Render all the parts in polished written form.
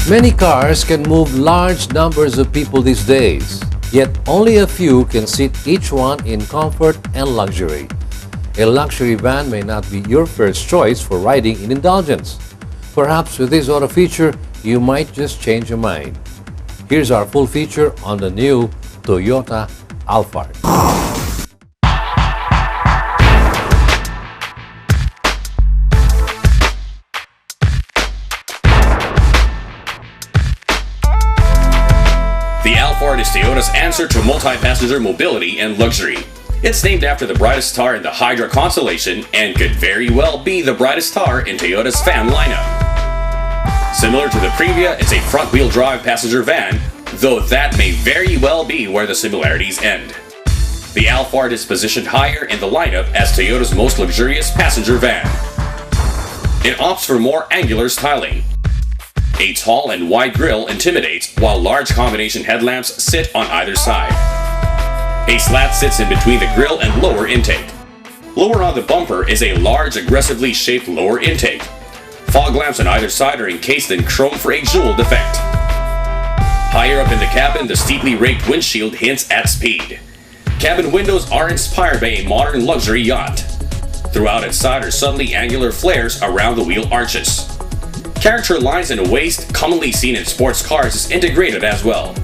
Many cars can move large numbers of people these days, yet only a few can sit each one in comfort and luxury. A luxury van may not be your first choice for riding in indulgence. Perhaps with this auto feature, you might just change your mind. Here's our full feature on the new Toyota Alphard. The Alphard is Toyota's answer to multi-passenger mobility and luxury. It's named after the brightest star in the Hydra constellation and could very well be the brightest star in Toyota's fan lineup. Similar to the Previa, it's a front-wheel drive passenger van, though that may very well be where the similarities end. The Alphard is positioned higher in the lineup as Toyota's most luxurious passenger van. It opts for more angular styling. A tall and wide grille intimidates, while large combination headlamps sit on either side. A slat sits in between the grille and lower intake. Lower on the bumper is a large, aggressively shaped lower intake. Fog lamps on either side are encased in chrome for a jewel effect. Higher up in the cabin, the steeply raked windshield hints at speed. Cabin windows are inspired by a modern luxury yacht. Throughout its side are subtly angular flares around the wheel arches. Character lines in a waist, commonly seen in sports cars, is integrated as well.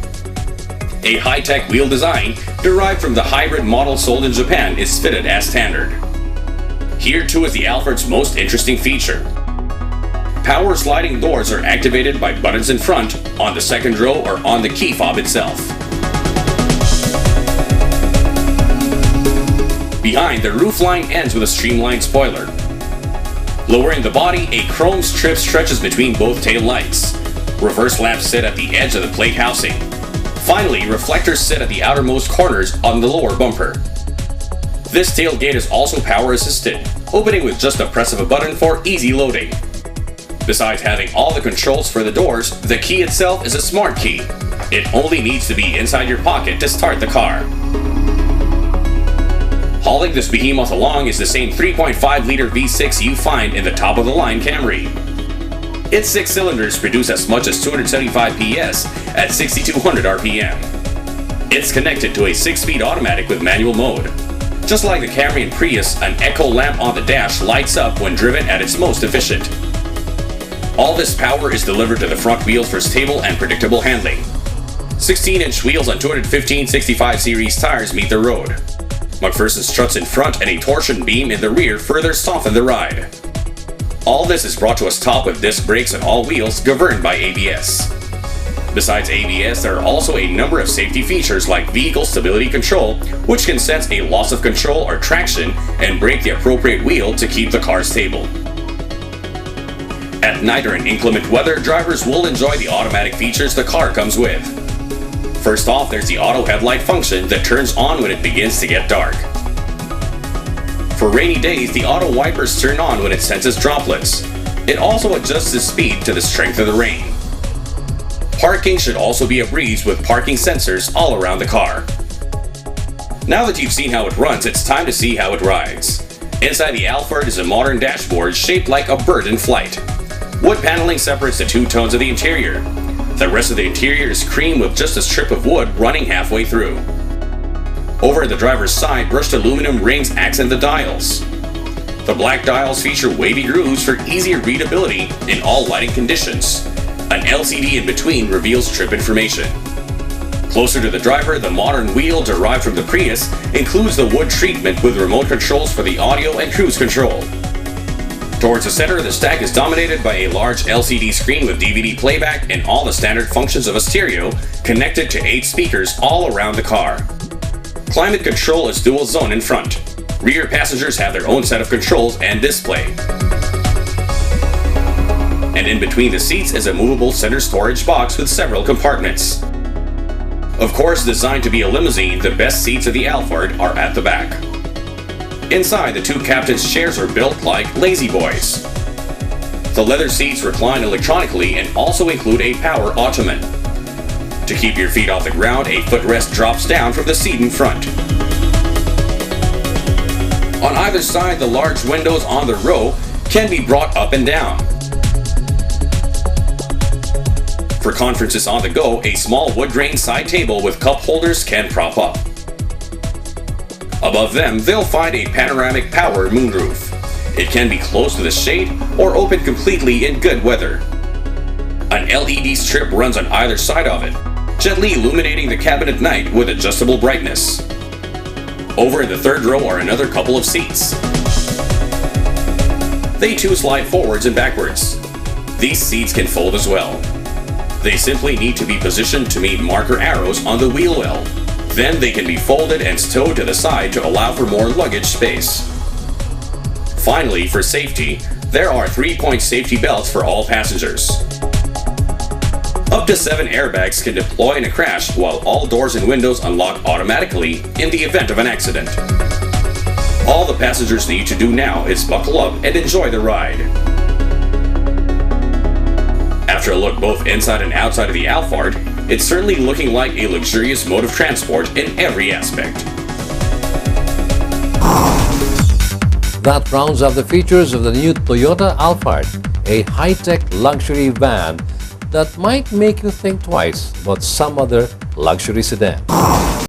A high-tech wheel design, derived from the hybrid model sold in Japan, is fitted as standard. Here too is the Alphard's most interesting feature. Power sliding doors are activated by buttons in front, on the second row, or on the key fob itself. Behind, the roofline ends with a streamlined spoiler. Lower in the body, a chrome strip stretches between both tail lights. Reverse lamps sit at the edge of the plate housing. Finally, reflectors sit at the outermost corners on the lower bumper. This tailgate is also power assisted, opening with just a press of a button for easy loading. Besides having all the controls for the doors, the key itself is a smart key. It only needs to be inside your pocket to start the car. Hauling this behemoth along is the same 3.5-liter V6 you find in the top-of-the-line Camry. Its 6 cylinders produce as much as 275 PS at 6,200 RPM. It's connected to a 6-speed automatic with manual mode. Just like the Camry and Prius, an echo lamp on the dash lights up when driven at its most efficient. All this power is delivered to the front wheels for stable and predictable handling. 16-inch wheels on 215/65 series tires meet the road. McPherson struts in front and a torsion beam in the rear further soften the ride. All this is brought to a stop with disc brakes on all wheels governed by ABS. Besides ABS, there are also a number of safety features like vehicle stability control, which can sense a loss of control or traction and brake the appropriate wheel to keep the car stable. At night or in inclement weather, drivers will enjoy the automatic features the car comes with. First off, there's the auto headlight function that turns on when it begins to get dark. For rainy days, the auto wipers turn on when it senses droplets. It also adjusts the speed to the strength of the rain. Parking should also be a breeze with parking sensors all around the car. Now that you've seen how it runs, it's time to see how it rides. Inside the Alphard is a modern dashboard shaped like a bird in flight. Wood paneling separates the two tones of the interior. The rest of the interior is cream with just a strip of wood running halfway through. Over at the driver's side, brushed aluminum rings accent the dials. The black dials feature wavy grooves for easier readability in all lighting conditions. An LCD in between reveals trip information. Closer to the driver, the modern wheel derived from the Prius includes the wood treatment with remote controls for the audio and cruise control. Towards the center, the stack is dominated by a large LCD screen with DVD playback and all the standard functions of a stereo, connected to 8 speakers all around the car. Climate control is dual zone in front. Rear passengers have their own set of controls and display. And in between the seats is a movable center storage box with several compartments. Of course, designed to be a limousine, the best seats of the Alphard are at the back. Inside, the 2 captain's chairs are built like lazy boys. The leather seats recline electronically and also include a power ottoman. To keep your feet off the ground, a footrest drops down from the seat in front. On either side, the large windows on the row can be brought up and down. For conferences on the go, a small wood grain side table with cup holders can prop up. Above them, they'll find a panoramic power moonroof. It can be closed to the shade or open completely in good weather. An LED strip runs on either side of it, gently illuminating the cabin at night with adjustable brightness. Over in the third row are another couple of seats. They too slide forwards and backwards. These seats can fold as well. They simply need to be positioned to meet marker arrows on the wheel well. Then they can be folded and stowed to the side to allow for more luggage space. Finally, for safety, there are 3-point safety belts for all passengers. Up to 7 airbags can deploy in a crash, while all doors and windows unlock automatically in the event of an accident. All the passengers need to do now is buckle up and enjoy the ride. After a look both inside and outside of the Alphard, it's certainly looking like a luxurious mode of transport in every aspect. That rounds up the features of the new Toyota Alphard, a high-tech luxury van that might make you think twice about some other luxury sedan.